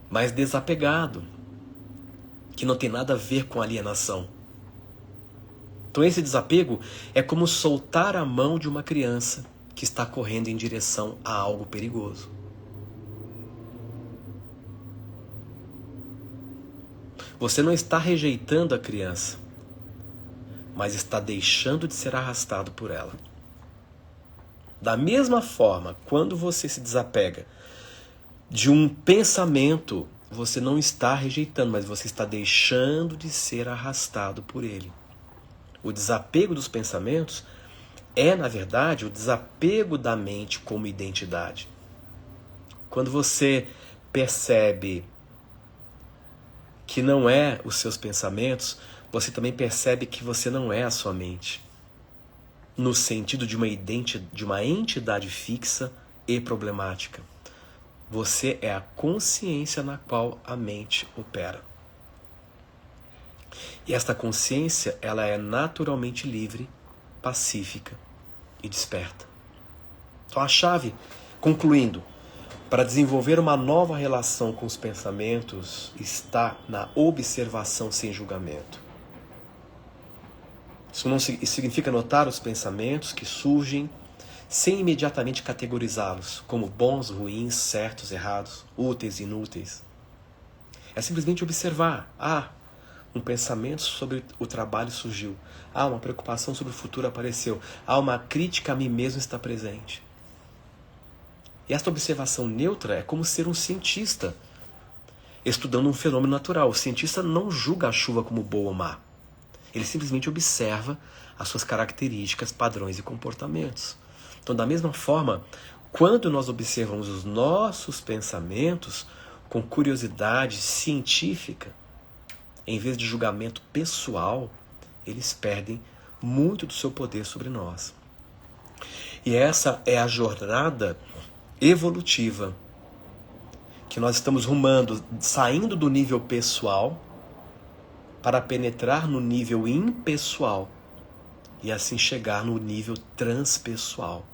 mais desapegado, que não tem nada a ver com alienação. Então esse desapego é como soltar a mão de uma criança que está correndo em direção a algo perigoso. Você não está rejeitando a criança, mas está deixando de ser arrastado por ela. Da mesma forma, quando você se desapega de um pensamento, você não está rejeitando, mas você está deixando de ser arrastado por ele. O desapego dos pensamentos é, na verdade, o desapego da mente como identidade. Quando você percebe que não é os seus pensamentos, você também percebe que você não é a sua mente, no sentido de uma entidade fixa e problemática. Você é a consciência na qual a mente opera. E esta consciência, ela é naturalmente livre, pacífica e desperta. Então a chave, concluindo, para desenvolver uma nova relação com os pensamentos está na observação sem julgamento. Isso significa notar os pensamentos que surgem sem imediatamente categorizá-los como bons, ruins, certos, errados, úteis, inúteis. É simplesmente observar. Um pensamento sobre o trabalho surgiu. Uma preocupação sobre o futuro apareceu. Uma crítica a mim mesmo está presente. E esta observação neutra é como ser um cientista estudando um fenômeno natural. O cientista não julga a chuva como boa ou má. Ele simplesmente observa as suas características, padrões e comportamentos. Então, da mesma forma, quando nós observamos os nossos pensamentos com curiosidade científica, em vez de julgamento pessoal, eles perdem muito do seu poder sobre nós. E essa é a jornada evolutiva que nós estamos rumando, saindo do nível pessoal para penetrar no nível impessoal e assim chegar no nível transpessoal.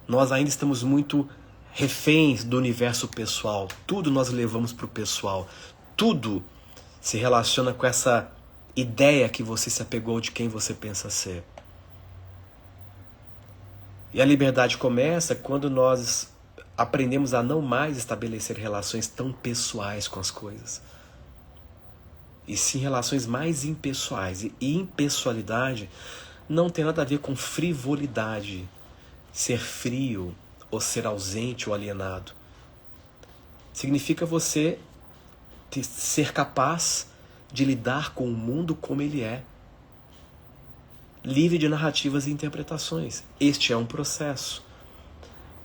Nós ainda estamos muito reféns do universo pessoal. Tudo nós levamos para o pessoal. Tudo se relaciona com essa ideia que você se apegou de quem você pensa ser. E a liberdade começa quando nós aprendemos a não mais estabelecer relações tão pessoais com as coisas. E sim relações mais impessoais. E impessoalidade não tem nada a ver com frivolidade, ser frio, ou ser ausente ou alienado. Significa você ser capaz de lidar com o mundo como ele é, livre de narrativas e interpretações. Este é um processo.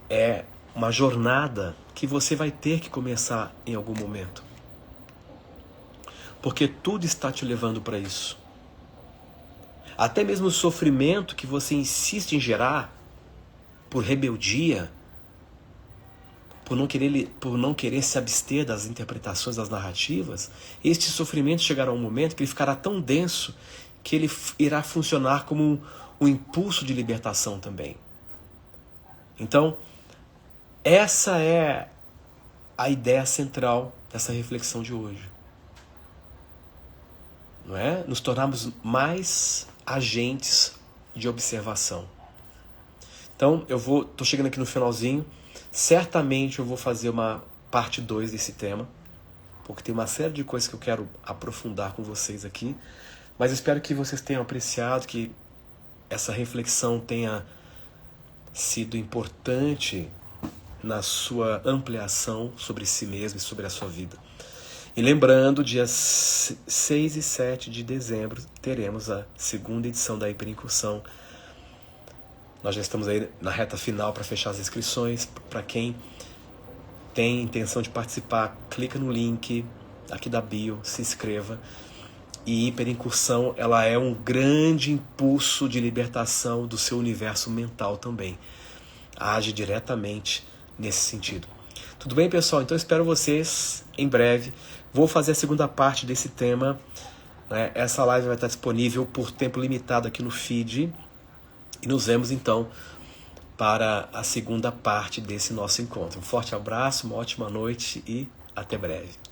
É uma jornada que você vai ter que começar em algum momento. Porque tudo está te levando para isso. Até mesmo o sofrimento que você insiste em gerar por rebeldia, por não querer se abster das interpretações das narrativas, este sofrimento chegará um momento que ele ficará tão denso que ele irá funcionar como um impulso de libertação também. Então, essa é a ideia central dessa reflexão de hoje. Não é? Nos tornarmos mais agentes de observação. Então, estou chegando aqui no finalzinho. Certamente eu vou fazer uma parte 2 desse tema, porque tem uma série de coisas que eu quero aprofundar com vocês aqui. Mas espero que vocês tenham apreciado, que essa reflexão tenha sido importante na sua ampliação sobre si mesmo e sobre a sua vida. E lembrando, dias 6 e 7 de dezembro, teremos a segunda edição da Hiperincursão. Nós já estamos aí na reta final para fechar as inscrições. Para quem tem intenção de participar, clica no link aqui da bio, se inscreva. E Hiperincursão, ela é um grande impulso de libertação do seu universo mental também. Age diretamente nesse sentido. Tudo bem, pessoal? Então espero vocês em breve. Vou fazer a segunda parte desse tema, né? Essa live vai estar disponível por tempo limitado aqui no feed. E nos vemos então para a segunda parte desse nosso encontro. Um forte abraço, uma ótima noite e até breve.